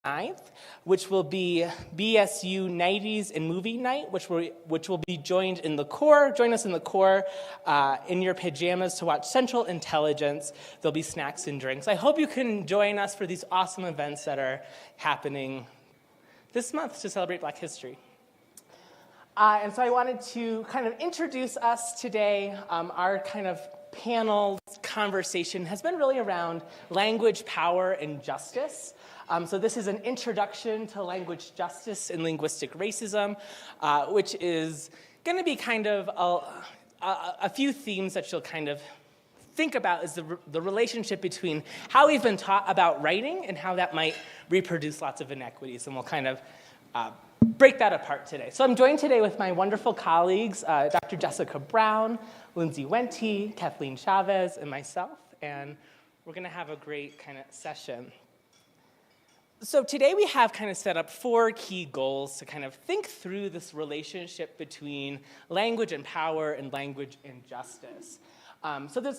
9th, which will be BSU 90s and Movie Night, which will be join us in the core in your pajamas to watch Central Intelligence. There'll be snacks and drinks. I hope you can join us for these awesome events that are happening this month to celebrate Black History. And so I wanted to kind of introduce us today. Our kind of panel conversation has been really around language, power, and justice. So this is an introduction to language justice and linguistic racism, which is going to be kind of a few themes that you'll kind of think about is the relationship between how we've been taught about writing and how that might reproduce lots of inequities. And we'll kind of break that apart today. So I'm joined today with my wonderful colleagues, Dr. Jessica Brown, Lindsey Wente, Kathleen Chavez, and myself. And we're going to have a great kind of session. So today we have kind of set up 4 key goals to kind of think through this relationship between language and power and language and justice. So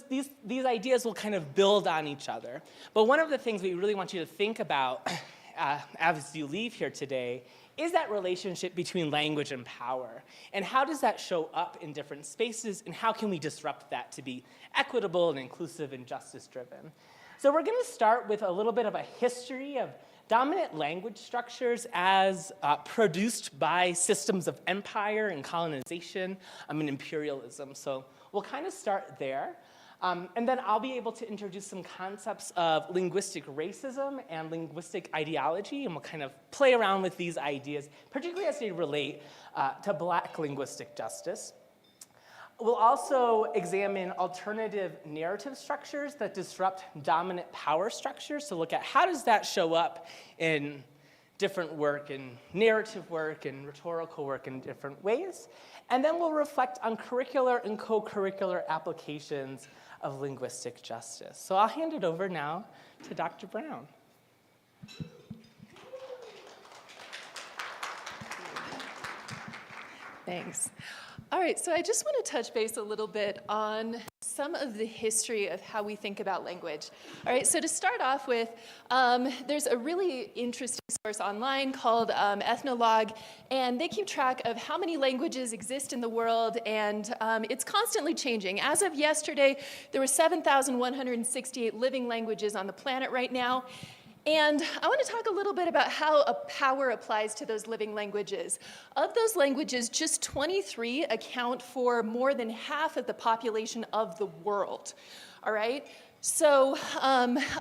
these ideas will kind of build on each other. But one of the things we really want you to think about as you leave here today is that relationship between language and power. And how does that show up in different spaces, and how can we disrupt that to be equitable and inclusive and justice-driven? So we're going to start with a little bit of a history of dominant language structures as produced by systems of empire and colonization and imperialism. So we'll kind of start there. And then I'll be able to introduce some concepts of linguistic racism and linguistic ideology, and we'll kind of play around with these ideas, particularly as they relate to Black linguistic justice. We'll also examine alternative narrative structures that disrupt dominant power structures to look at how does that show up in different work, in narrative work and rhetorical work in different ways. And then we'll reflect on curricular and co-curricular applications of linguistic justice. So I'll hand it over now to Dr. Brown. Thanks. All right, so I just want to touch base a little bit on some of the history of how we think about language. All right, so to start off with, there's a really interesting source online called Ethnologue, and they keep track of how many languages exist in the world, and it's constantly changing. As of yesterday, there were 7,168 living languages on the planet right now. And I want to talk a little bit about how power applies to those living languages. Of those languages, just 23 account for more than half of the population of the world, all right? So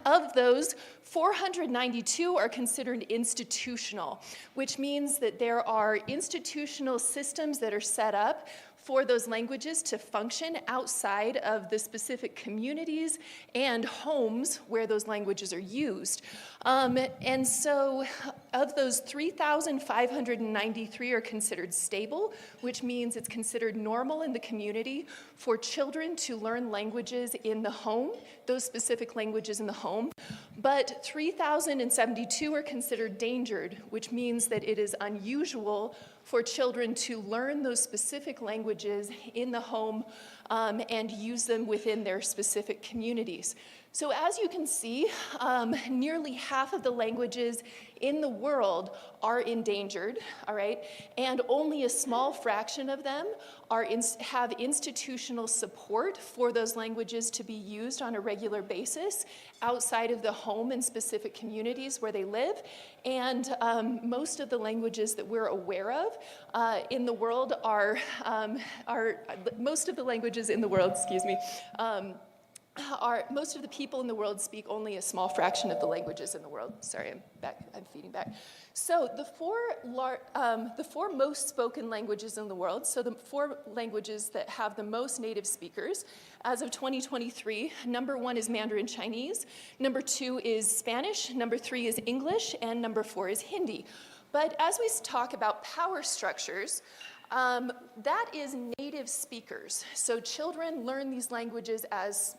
of those, 492 are considered institutional, which means that there are institutional systems that are set up for those languages to function outside of the specific communities and homes where those languages are used. And so of those, 3,593 are considered stable, which means it's considered normal in the community for children to learn languages in the home, those specific languages in the home. But 3,072 are considered endangered, which means that it is unusual for children to learn those specific languages in the home and use them within their specific communities. So as you can see, nearly half of the languages in the world are endangered, all right? And only a small fraction of them have institutional support for those languages to be used on a regular basis outside of the home and specific communities where they live. And most of the languages that we're aware of in the world most of the languages in the world, most of the people in the world speak only a small fraction of the languages in the world. Sorry, I'm feeding back. So the four most spoken languages in the world, so the 4 languages that have the most native speakers, as of 2023, number 1 is Mandarin Chinese, number 2 is Spanish, number 3 is English, and number 4 is Hindi. But as we talk about power structures, that is native speakers. So children learn these languages as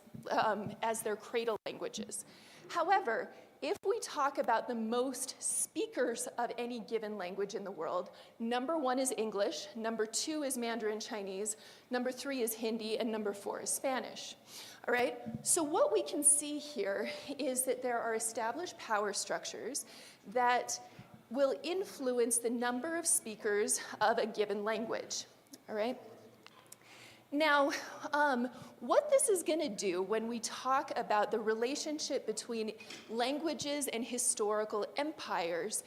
their cradle languages. However, if we talk about the most speakers of any given language in the world, number 1 is English, number 2 is Mandarin Chinese, number 3 is Hindi, and number 4 is Spanish. All right, so what we can see here is that there are established power structures that will influence the number of speakers of a given language, all right? Now, what this is going to do when we talk about the relationship between languages and historical empires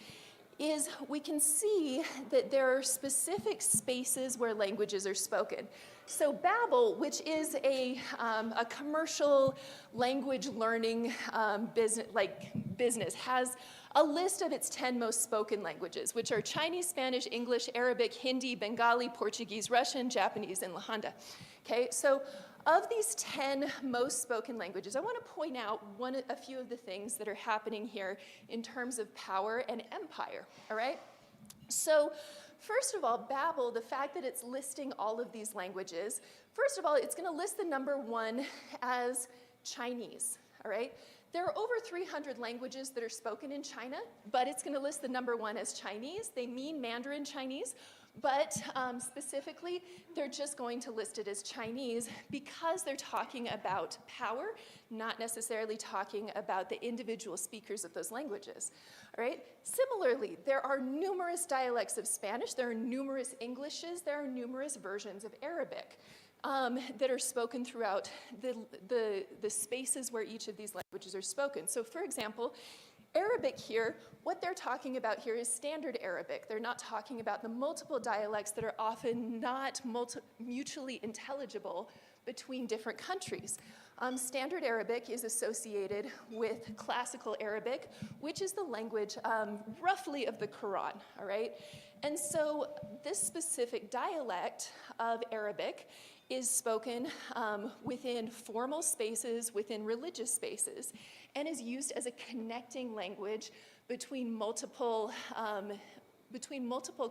is we can see that there are specific spaces where languages are spoken. So Babel, which is a commercial language learning business, has a list of its 10 most spoken languages, which are Chinese, Spanish, English, Arabic, Hindi, Bengali, Portuguese, Russian, Japanese, and Lahanda. Okay, so of these 10 most spoken languages, I want to point out a few of the things that are happening here in terms of power and empire, all right? So first of all, Babel, the fact that it's listing all of these languages, first of all, it's going to list the number 1 as Chinese, all right? There are over 300 languages that are spoken in China, but it's going to list the number 1 as Chinese. They mean Mandarin Chinese, but specifically, they're just going to list it as Chinese because they're talking about power, not necessarily talking about the individual speakers of those languages. All right? Similarly, there are numerous dialects of Spanish, there are numerous Englishes, there are numerous versions of Arabic that are spoken throughout the spaces where each of these languages are spoken. So for example, Arabic here, what they're talking about here is standard Arabic. They're not talking about the multiple dialects that are often not mutually intelligible between different countries. Standard Arabic is associated with classical Arabic, which is the language roughly of the Quran, all right? And so this specific dialect of Arabic is spoken within formal spaces, within religious spaces, and is used as a connecting language between multiple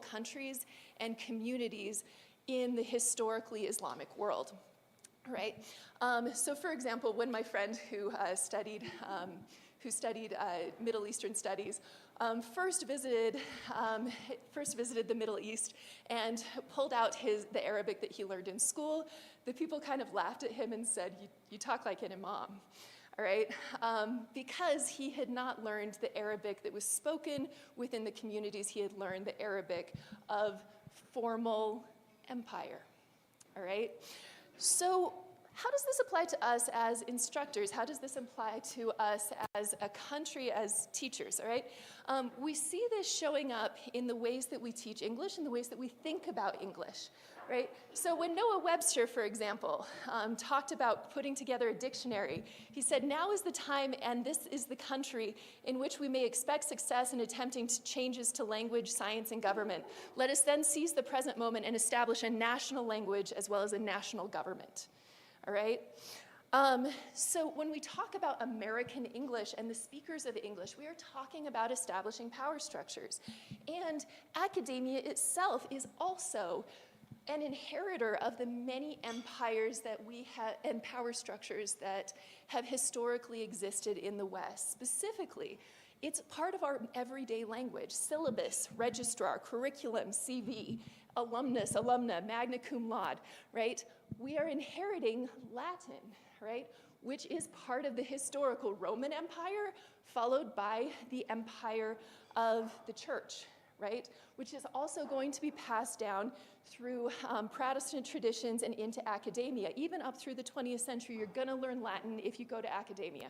countries and communities in the historically Islamic world, right? So for example, when my friend who studied Middle Eastern studies first visited the Middle East and pulled out the Arabic that he learned in school, the people kind of laughed at him and said, you talk like an imam. All right, because he had not learned the Arabic that was spoken within the communities. He had learned the Arabic of formal empire, all right? So how does this apply to us as instructors? How does this apply to us as a country, as teachers, all right? We see this showing up in the ways that we teach English and the ways that we think about English, right? So when Noah Webster, for example, talked about putting together a dictionary, he said, now is the time and this is the country in which we may expect success in attempting changes to language, science, and government. Let us then seize the present moment and establish a national language as well as a national government. All right? So when we talk about American English and the speakers of English, we are talking about establishing power structures. And academia itself is also an inheritor of the many empires that we have and power structures that have historically existed in the West. Specifically, it's part of our everyday language: syllabus, registrar, curriculum, CV, alumnus, alumna, magna cum laude, right? We are inheriting Latin, right, which is part of the historical Roman Empire, followed by the empire of the church, right, which is also going to be passed down through Protestant traditions and into academia. Even up through the 20th century, you're going to learn Latin if you go to academia,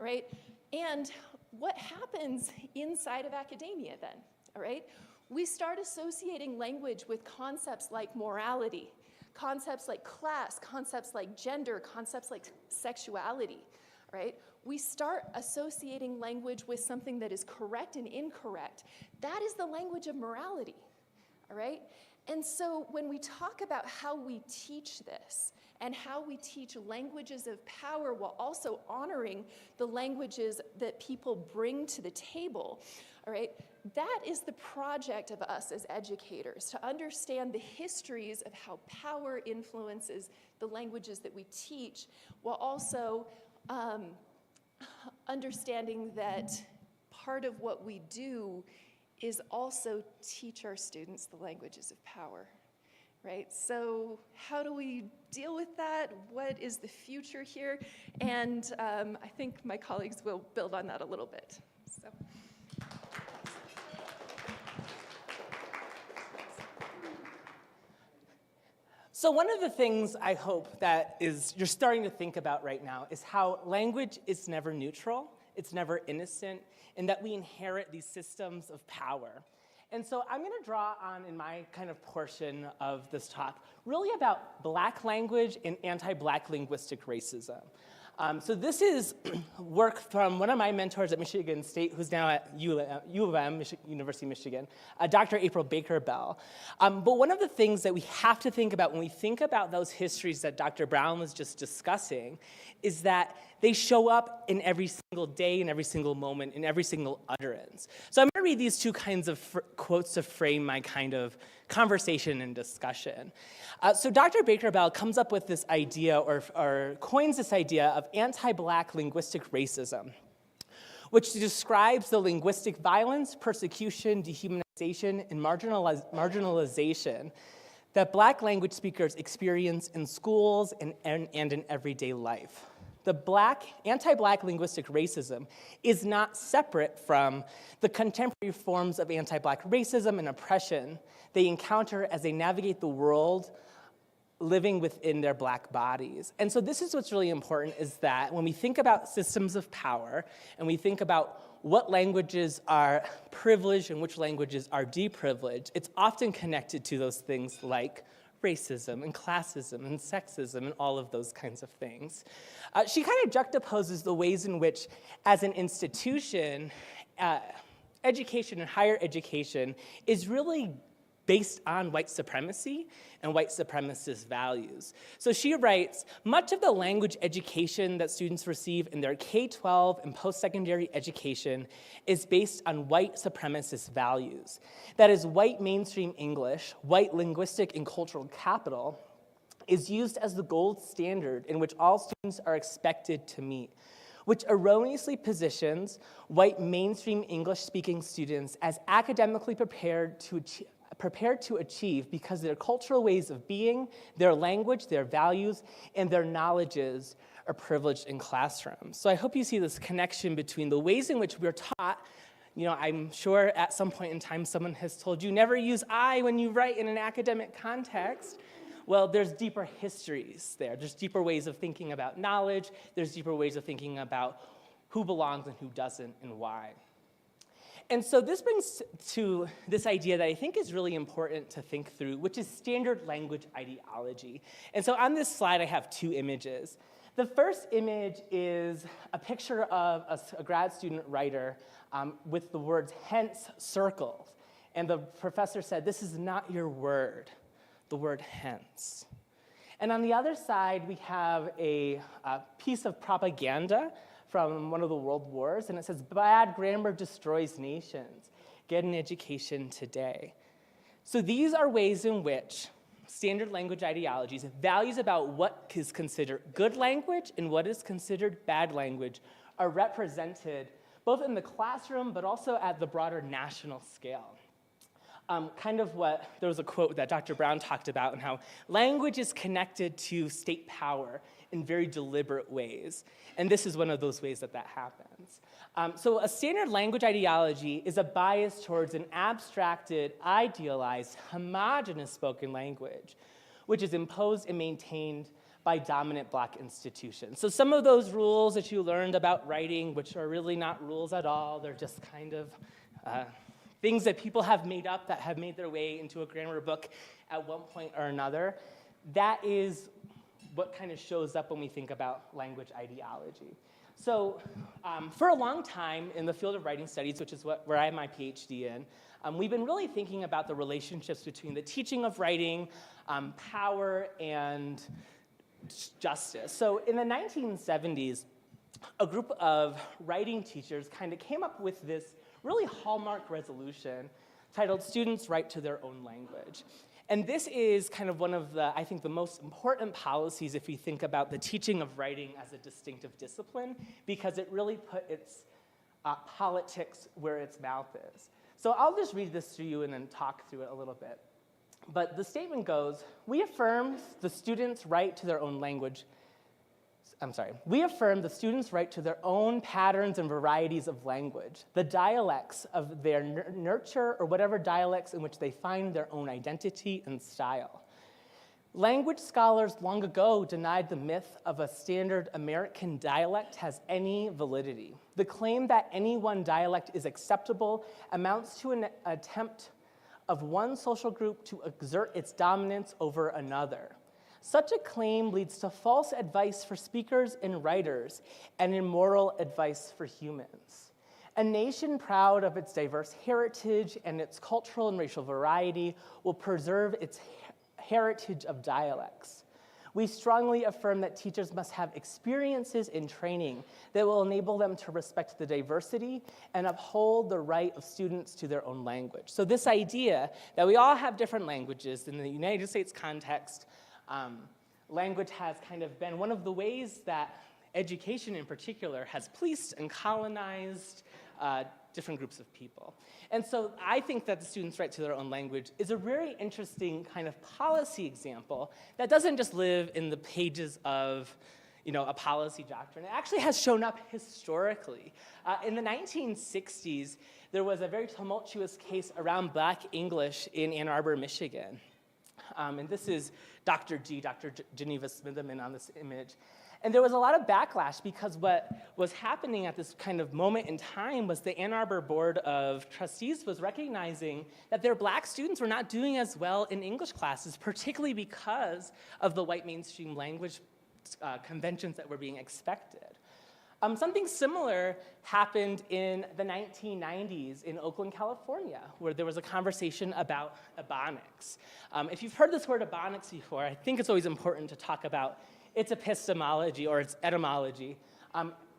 right? And what happens inside of academia then, all right? We start associating language with concepts like morality, concepts like class, concepts like gender, concepts like sexuality, right? We start associating language with something that is correct and incorrect. That is the language of morality, all right? And so when we talk about how we teach this and how we teach languages of power while also honoring the languages that people bring to the table, all right, that is the project of us as educators, to understand the histories of how power influences the languages that we teach, while also understanding that part of what we do is also teach our students the languages of power, right? So how do we deal with that? What is the future here? And I think my colleagues will build on that a little bit. So. So one of the things I hope that you're starting to think about right now is how language is never neutral, it's never innocent, and that we inherit these systems of power. And so I'm going to draw on, in my kind of portion of this talk, really about Black language and anti-Black linguistic racism. So this is work from one of my mentors at Michigan State, who's now at U of M, University of Michigan, Dr. April Baker Bell. But one of the things that we have to think about when we think about those histories that Dr. Brown was just discussing is that they show up in every single day, in every single moment, in every single utterance. So I'm going to read these two kinds of quotes to frame my kind of conversation and discussion. So Dr. Baker Bell comes up with this idea, or coins this idea of anti-Black linguistic racism, which describes the linguistic violence, persecution, dehumanization, and marginalization that Black language speakers experience in schools and in everyday life. The anti-Black linguistic racism is not separate from the contemporary forms of anti-Black racism and oppression they encounter as they navigate the world living within their Black bodies. And so this is what's really important, is that when we think about systems of power and we think about what languages are privileged and which languages are deprivileged, it's often connected to those things like racism and classism and sexism and all of those kinds of things. She kind of juxtaposes the ways in which, as an institution, education and higher education is really based on white supremacy and white supremacist values. So she writes, much of the language education that students receive in their K-12 and post-secondary education is based on white supremacist values. That is, white mainstream English, white linguistic and cultural capital, is used as the gold standard in which all students are expected to meet, which erroneously positions white mainstream English-speaking students as academically prepared to achieve because their cultural ways of being, their language, their values, and their knowledges are privileged in classrooms. So I hope you see this connection between the ways in which we're taught. You know, I'm sure at some point in time someone has told you never use I when you write in an academic context. Well, there's deeper histories there. There's deeper ways of thinking about knowledge. There's deeper ways of thinking about who belongs and who doesn't and why. And so this brings to this idea that I think is really important to think through, which is standard language ideology. And so on this slide, I have two images. The first image is a picture of a grad student writer with the words hence circled. And the professor said, this is not your word, the word hence. And on the other side, we have a piece of propaganda from one of the world wars, and it says, bad grammar destroys nations. Get an education today. So these are ways in which standard language ideologies, values about what is considered good language and what is considered bad language, are represented both in the classroom but also at the broader national scale. There was a quote that Dr. Brown talked about and how language is connected to state power in very deliberate ways. And this is one of those ways that happens. So a standard language ideology is a bias towards an abstracted, idealized, homogeneous spoken language, which is imposed and maintained by dominant Black institutions. So some of those rules that you learned about writing, which are really not rules at all, they're just kind of things that people have made up that have made their way into a grammar book at one point or another. That is what kind of shows up when we think about language ideology. So for a long time in the field of writing studies, which is where I have my PhD in, we've been really thinking about the relationships between the teaching of writing, power, and justice. So in the 1970s, a group of writing teachers kind of came up with this really hallmark resolution titled Students' Right to Their Own Language. And this is kind of one of the, I think, the most important policies if we think about the teaching of writing as a distinctive discipline, because it really put its politics where its mouth is. So I'll just read this to you and then talk through it a little bit. But the statement goes, we affirm the students' right to their own language. We affirm the students' right to their own patterns and varieties of language, the dialects of their nurture or whatever dialects in which they find their own identity and style. Language scholars long ago denied the myth of a standard American dialect has any validity. The claim that any one dialect is acceptable amounts to an attempt of one social group to exert its dominance over another. Such a claim leads to false advice for speakers and writers and immoral advice for humans. A nation proud of its diverse heritage and its cultural and racial variety will preserve its heritage of dialects. We strongly affirm that teachers must have experiences and training that will enable them to respect the diversity and uphold the right of students to their own language. So this idea that we all have different languages in the United States context, language has kind of been one of the ways that education in particular has policed and colonized different groups of people. And so I think that the students' right to their own language is a very interesting kind of policy example that doesn't just live in the pages of a policy doctrine. It actually has shown up historically. In the 1960s, there was a very tumultuous case around Black English in Ann Arbor, Michigan. And this is Dr. Geneva Smitherman on this image. And there was a lot of backlash because what was happening at this kind of moment in time was the Ann Arbor Board of Trustees was recognizing that their Black students were not doing as well in English classes, particularly because of the white mainstream language conventions that were being expected. Something similar happened in the 1990s in Oakland, California, where there was a conversation about Ebonics. If you've heard this word Ebonics before, I think it's always important to talk about its epistemology or its etymology.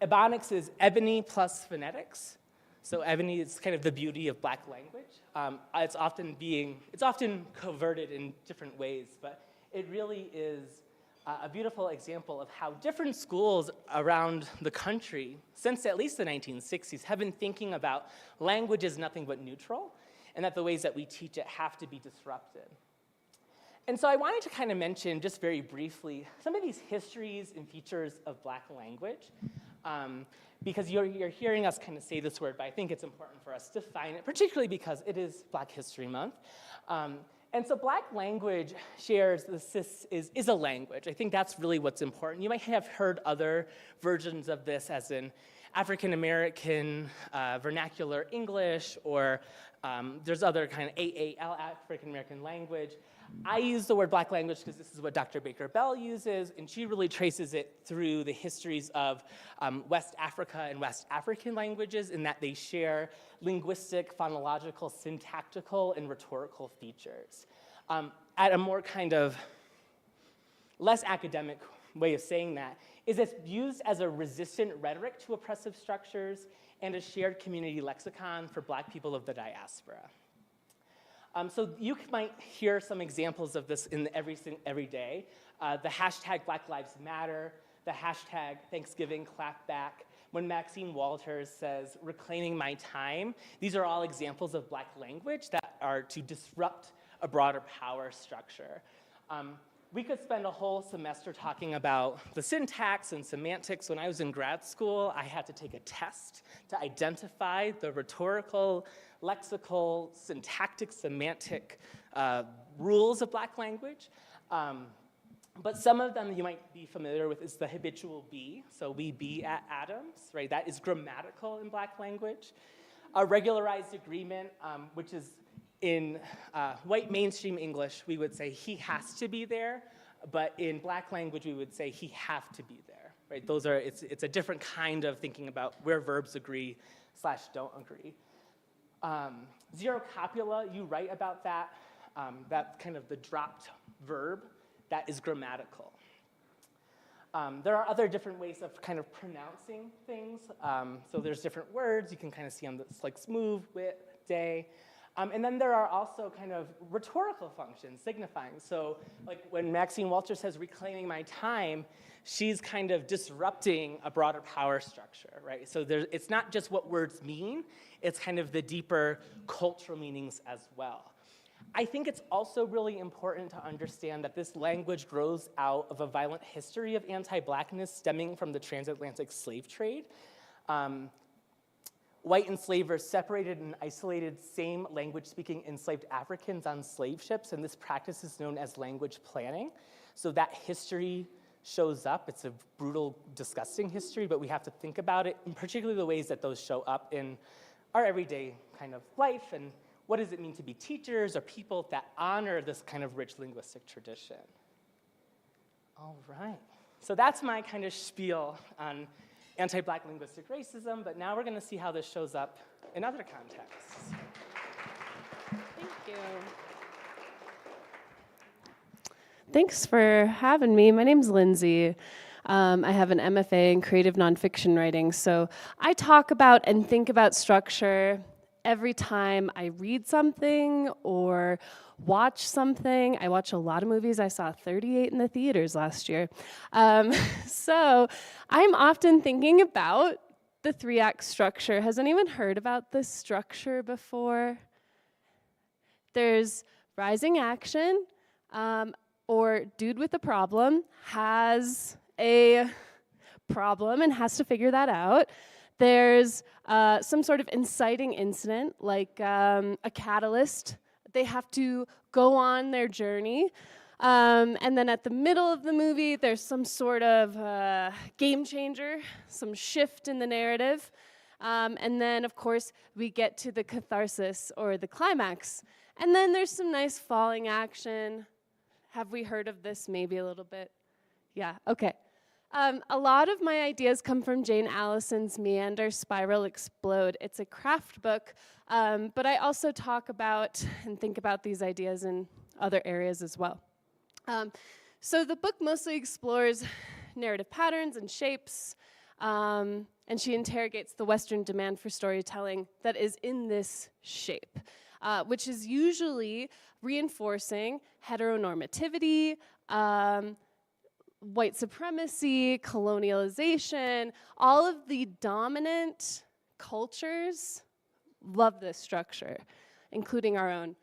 Ebonics is ebony plus phonetics. So ebony is kind of the beauty of Black language. It's often coverted in different ways, but it really is a beautiful example of how different schools around the country, since at least the 1960s, have been thinking about language as nothing but neutral, and that the ways that we teach it have to be disrupted. And so I wanted to kind of mention, just very briefly, some of these histories and features of Black language, because you're hearing us kind of say this word, but I think it's important for us to define it, particularly because it is Black History Month. And so Black language shares is a language. I think that's really what's important. You might have heard other versions of this as in African American vernacular English, or there's other kind of AAL, African American language. I use the word Black language because this is what Dr. Baker Bell uses, and she really traces it through the histories of West Africa and West African languages in that they share linguistic, phonological, syntactical, and rhetorical features. At a more kind of less academic way of saying that is it's used as a resistant rhetoric to oppressive structures and a shared community lexicon for Black people of the diaspora. So you might hear some examples of this in every day. The hashtag Black Lives Matter, the hashtag Thanksgiving clapback. When Maxine Walters says, reclaiming my time, these are all examples of Black language that are to disrupt a broader power structure. We could spend a whole semester talking about the syntax and semantics. When I was in grad school, I had to take a test to identify the rhetorical, lexical, syntactic, semantic rules of Black language. But some of them you might be familiar with is the habitual be. So we be at Adams, right? That is grammatical in Black language. A regularized agreement, which is in white mainstream English, we would say he has to be there, but in Black language, we would say he have to be there, right? It's a different kind of thinking about where verbs agree / don't agree. Zero copula, you write about that. That kind of the dropped verb, that is grammatical. There are other different ways of kind of pronouncing things. So there's different words you can kind of see on this, like smooth, wit, day. And then there are also kind of rhetorical functions signifying. So like when Maxine Walters says reclaiming my time, she's kind of disrupting a broader power structure, right? So it's not just what words mean, it's kind of the deeper cultural meanings as well. I think it's also really important to understand that this language grows out of a violent history of anti-Blackness stemming from the transatlantic slave trade. White enslavers separated and isolated same language-speaking enslaved Africans on slave ships, and this practice is known as language planning. So that history shows up. It's a brutal, disgusting history, but we have to think about it, and particularly the ways that those show up in our everyday kind of life, and what does it mean to be teachers or people that honor this kind of rich linguistic tradition? All right, so that's my kind of spiel on anti-Black linguistic racism, but now we're gonna see how this shows up in other contexts. Thank you. Thanks for having me. My name's Lindsey. I have an MFA in creative nonfiction writing, so I talk about and think about structure every time I read something or watch something. I watch a lot of movies. I saw 38 in the theaters last year. So I'm often thinking about the 3-act structure. Has anyone heard about this structure before? There's rising action, or dude with a problem has a problem and has to figure that out. There's some sort of inciting incident, like a catalyst. They have to go on their journey. And then at the middle of the movie, there's some sort of game changer, some shift in the narrative. And then, of course, we get to the catharsis or the climax. And then there's some nice falling action. Have we heard of this maybe a little bit? Yeah, okay. A lot of my ideas come from Jane Allison's Meander, Spiral, Explode. It's a craft book, but I also talk about and think about these ideas in other areas as well. So the book mostly explores narrative patterns and shapes, and she interrogates the Western demand for storytelling that is in this shape, which is usually reinforcing heteronormativity, white supremacy, colonialization. All of the dominant cultures love this structure, including our own.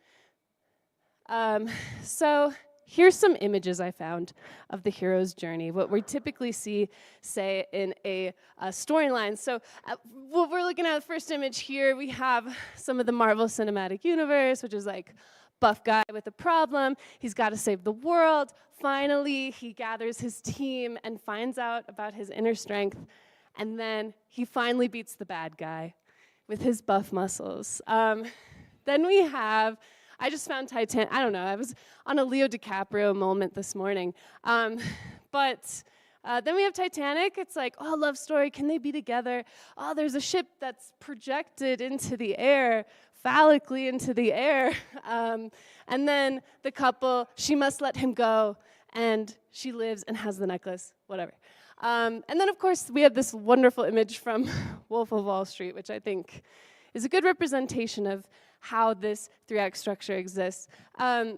So here's some images I found of the hero's journey, what we typically see, say, in a storyline. So what we're looking at, the first image here, we have some of the Marvel Cinematic Universe, which is like buff guy with a problem. He's got to save the world. Finally, he gathers his team and finds out about his inner strength. And then he finally beats the bad guy with his buff muscles. Then we have, I just found Titanic. I don't know, I was on a Leo DiCaprio moment this morning. But then we have Titanic. It's like, oh, love story. Can they be together? Oh, there's a ship that's projected into the air, phallically into the air. And then the couple, she must let him go, and she lives and has the necklace, whatever. And then, of course, we have this wonderful image from Wolf of Wall Street, which I think is a good representation of how this 3-act structure exists. The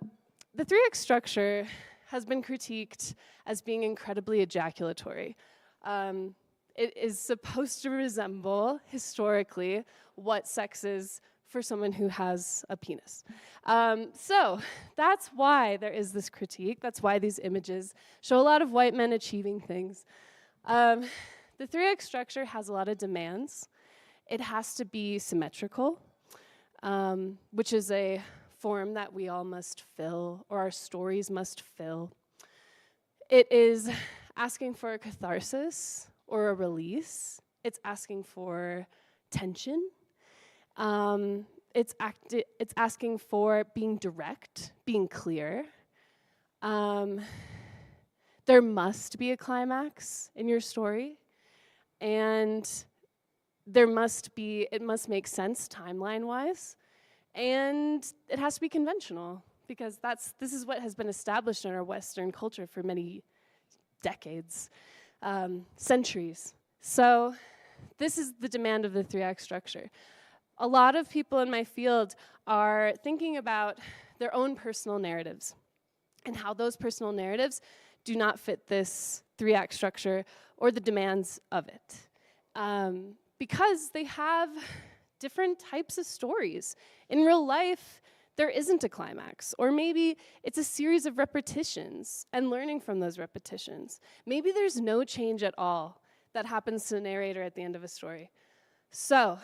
3-act structure has been critiqued as being incredibly ejaculatory. It is supposed to resemble, historically, what sex is for someone who has a penis. So that's why there is this critique. That's why these images show a lot of white men achieving things. The 3-act structure has a lot of demands. It has to be symmetrical, which is a form that we all must fill, or our stories must fill. It is asking for a catharsis or a release. It's asking for tension. It's asking for being direct, being clear. There must be a climax in your story, and it must make sense timeline-wise, and it has to be conventional, because this is what has been established in our Western culture for many decades, centuries. So this is the demand of the 3-act structure. A lot of people in my field are thinking about their own personal narratives and how those personal narratives do not fit this 3-act structure or the demands of it. Because they have different types of stories. In real life, there isn't a climax. Or maybe it's a series of repetitions and learning from those repetitions. Maybe there's no change at all that happens to the narrator at the end of a story. So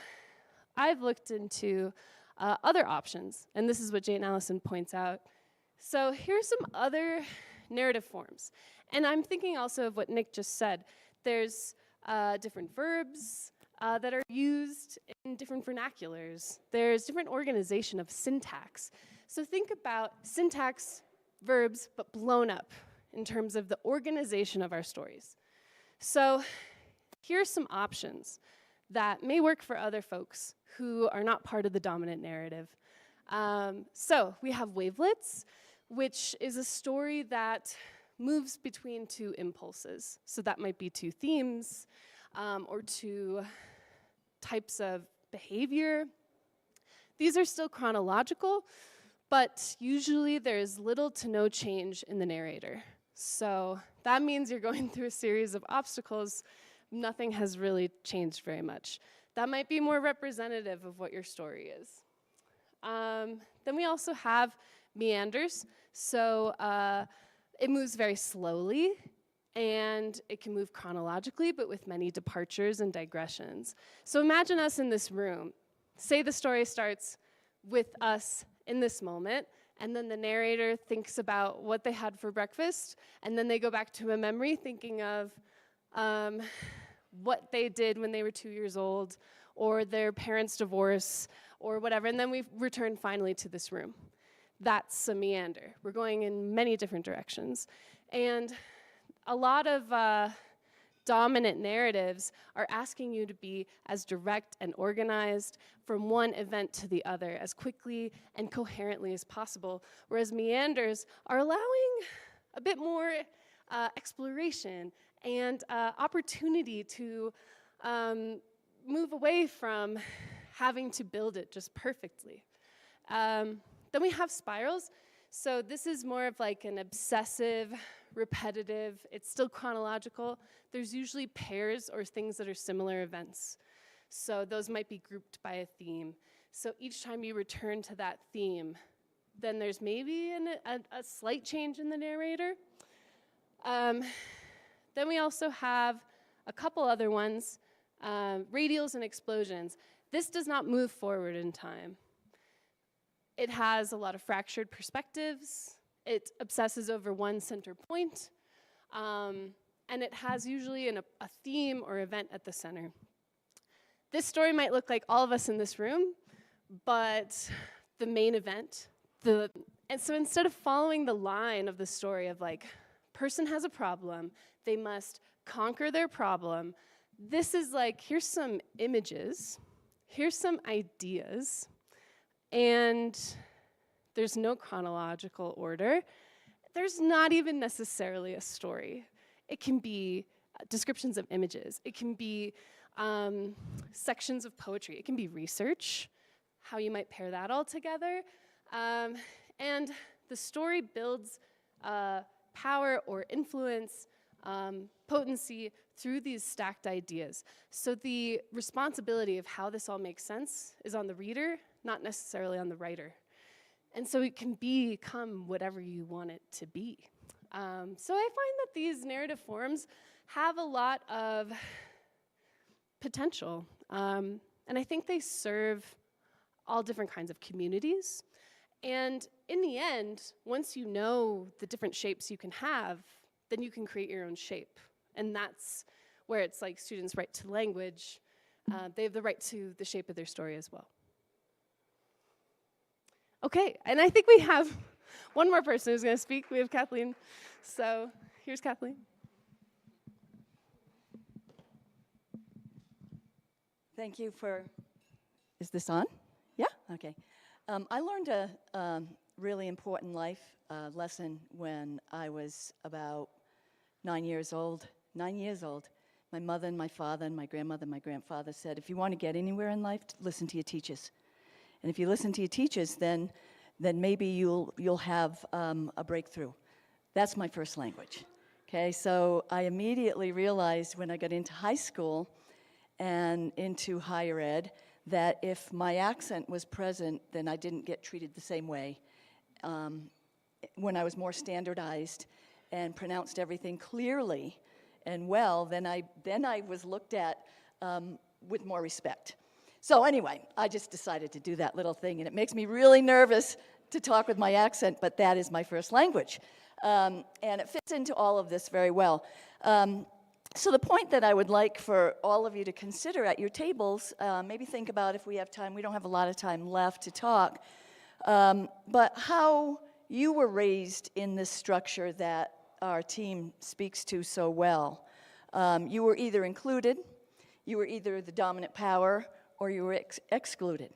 I've looked into other options, and this is what Jane Allison points out. So here's some other narrative forms. And I'm thinking also of what Nick just said. There's different verbs that are used in different vernaculars. There's different organization of syntax. So think about syntax, verbs, but blown up in terms of the organization of our stories. So here's some options that may work for other folks who are not part of the dominant narrative. So we have wavelets, which is a story that moves between two impulses. So that might be two themes or two types of behavior. These are still chronological, but usually there's little to no change in the narrator. So that means you're going through a series of obstacles. Nothing has really changed very much. That might be more representative of what your story is. Then we also have meanders. So it moves very slowly, and it can move chronologically, but with many departures and digressions. So imagine us in this room. Say the story starts with us in this moment, and then the narrator thinks about what they had for breakfast, and then they go back to a memory thinking of what they did when they were 2 years old, or their parents' divorce, or whatever, and then we return finally to this room. That's a meander. We're going in many different directions. And a lot of dominant narratives are asking you to be as direct and organized from one event to the other as quickly and coherently as possible, whereas meanders are allowing a bit more exploration and opportunity to move away from having to build it just perfectly. Then we have spirals. So this is more of like an obsessive, repetitive, it's still chronological. There's usually pairs or things that are similar events. So those might be grouped by a theme. So each time you return to that theme, then there's maybe a slight change in the narrator. Then we also have a couple other ones, radials and explosions. This does not move forward in time. It has a lot of fractured perspectives. It obsesses over one center point. And it has usually a theme or event at the center. This story might look like all of us in this room, but the main event, and so instead of following the line of the story of like, person has a problem, they must conquer their problem, this is like, here's some images, here's some ideas, and there's no chronological order. There's not even necessarily a story. It can be descriptions of images. It can be sections of poetry. It can be research, how you might pair that all together. And the story builds power or influence, potency through these stacked ideas. So the responsibility of how this all makes sense is on the reader, not necessarily on the writer. And so it can become whatever you want it to be. So I find that these narrative forms have a lot of potential. And I think they serve all different kinds of communities. And in the end, once you know the different shapes you can have, then you can create your own shape. And that's where it's like students' right to language. They have the right to the shape of their story as well. Okay, and I think we have one more person who's going to speak. We have Kathleen. So here's Kathleen. Thank you for, is this on? Yeah? Okay. I learned a really important life lesson when I was about 9 years old. 9 years old. My mother and my father and my grandmother and my grandfather said, if you want to get anywhere in life, listen to your teachers. And if you listen to your teachers, then maybe you'll have a breakthrough. That's my first language. Okay, so I immediately realized when I got into high school and into higher ed that if my accent was present, then I didn't get treated the same way. When I was more standardized and pronounced everything clearly and well, then I was looked at with more respect. So anyway, I just decided to do that little thing, and it makes me really nervous to talk with my accent, but that is my first language. And it fits into all of this very well. So the point that I would like for all of you to consider at your tables, maybe think about if we have time, we don't have a lot of time left to talk, but how you were raised in this structure that our team speaks to so well. You were either included, you were either the dominant power, or you were excluded.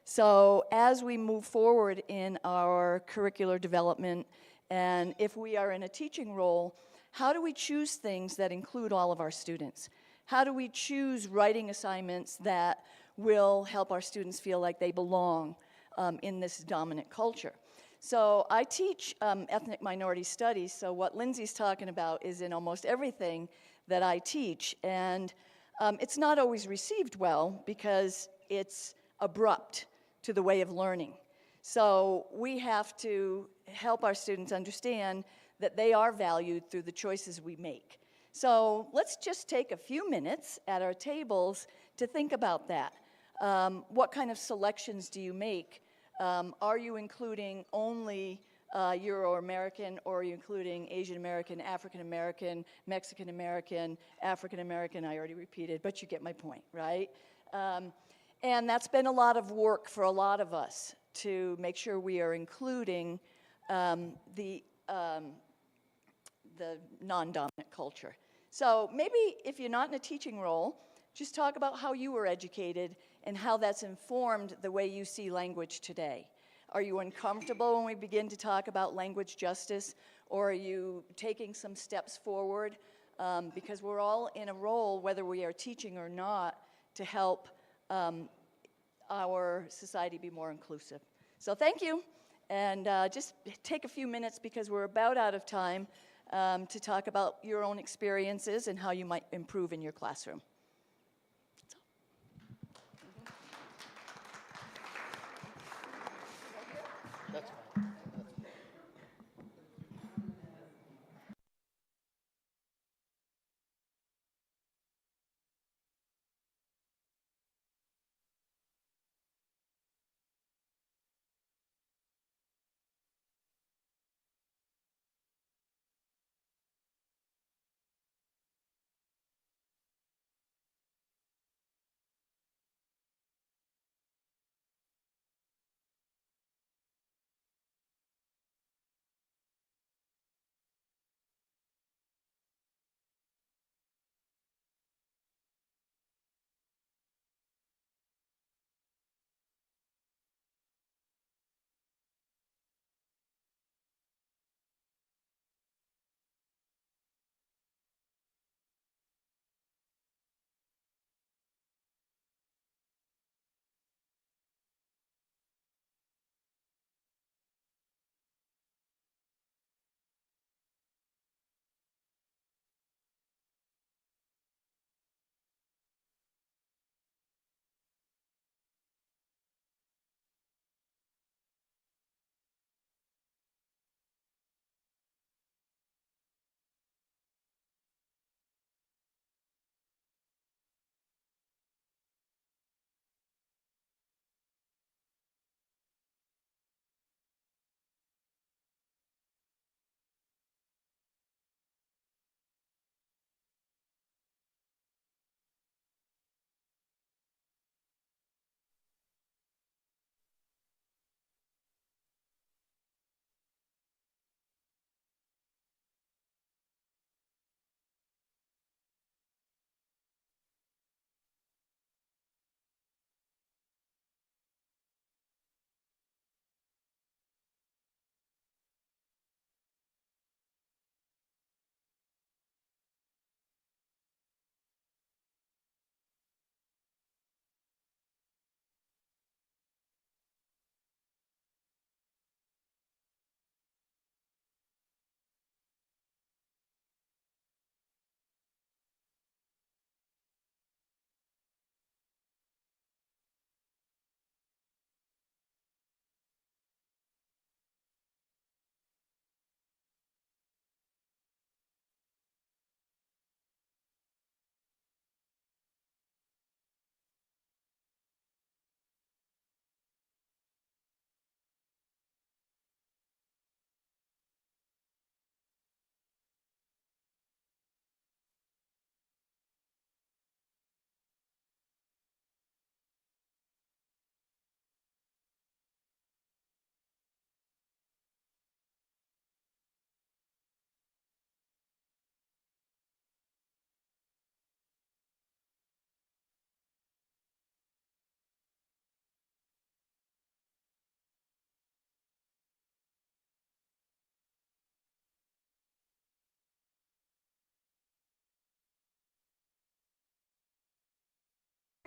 So as we move forward in our curricular development, and if we are in a teaching role, how do we choose things that include all of our students? How do we choose writing assignments that will help our students feel like they belong in this dominant culture? So I teach ethnic minority studies, so what Lindsey's talking about is in almost everything that I teach, and it's not always received well because it's abrupt to the way of learning. So we have to help our students understand that they are valued through the choices we make. So let's just take a few minutes at our tables to think about that. What kind of selections do you make? Are you including only Euro-American, or are you including Asian American, African American, Mexican American, African American? I already repeated, but you get my point, right? And that's been a lot of work for a lot of us to make sure we are including the non-dominant culture. So maybe if you're not in a teaching role, just talk about how you were educated and how that's informed the way you see language today. Are you uncomfortable when we begin to talk about language justice, or are you taking some steps forward? Because we're all in a role, whether we are teaching or not, to help our society be more inclusive. So thank you, and just take a few minutes because we're about out of time to talk about your own experiences and how you might improve in your classroom.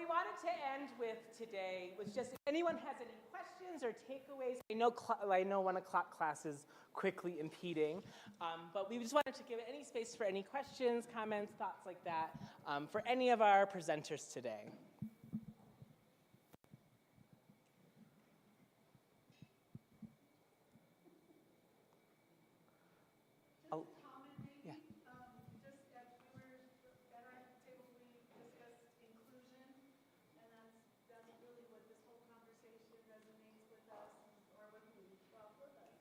we wanted to end with today was just if anyone has any questions or takeaways. I know 1 o'clock class is quickly impeding, but we just wanted to give any space for any questions, comments, thoughts like that for any of our presenters today. Oh, yeah. Just as we were at our table, we discussed inclusion, and that's really what this whole conversation resonates with us, or with us.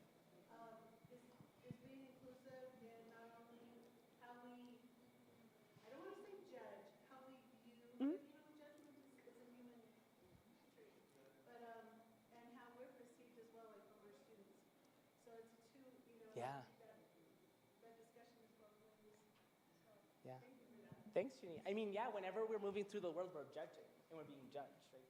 Is being inclusive in not only how we, I don't want to say judge, how we view, judgment is a human trait, but and how we're perceived as well, like when we're students. So it's two, Yeah. that discussion is both ways. So Yeah. thank you for that. Thanks, Jeannie. I mean, yeah, whenever we're moving through the world, we're judging, and we're being judged, right?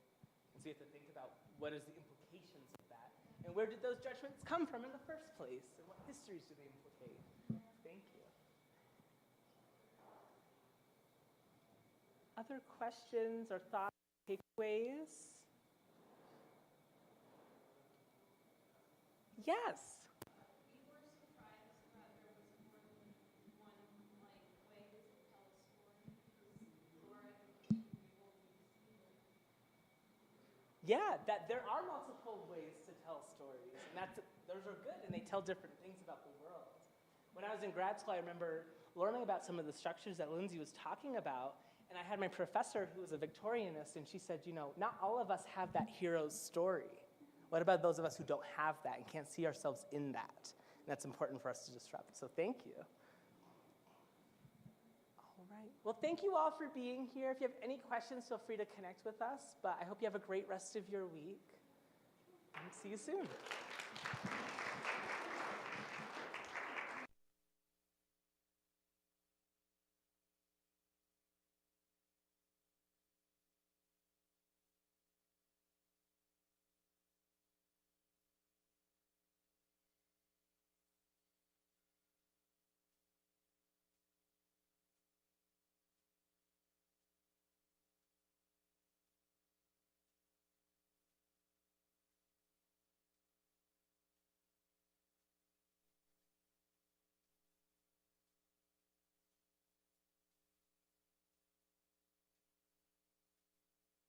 And so you have to think about what is the implications of that, and where did those judgments come from in the first place, and what histories do they implicate? Thank you. Other questions or thoughts, takeaways? Yes. Yeah, that there are multiple ways to tell stories, and those are good, and they tell different things about the world. When I was in grad school, I remember learning about some of the structures that Lindsey was talking about, and I had my professor who was a Victorianist, and she said, not all of us have that hero's story. What about those of us who don't have that and can't see ourselves in that? And that's important for us to disrupt, so thank you. All right. Well, thank you all for being here. If you have any questions, feel free to connect with us. But I hope you have a great rest of your week. And see you soon.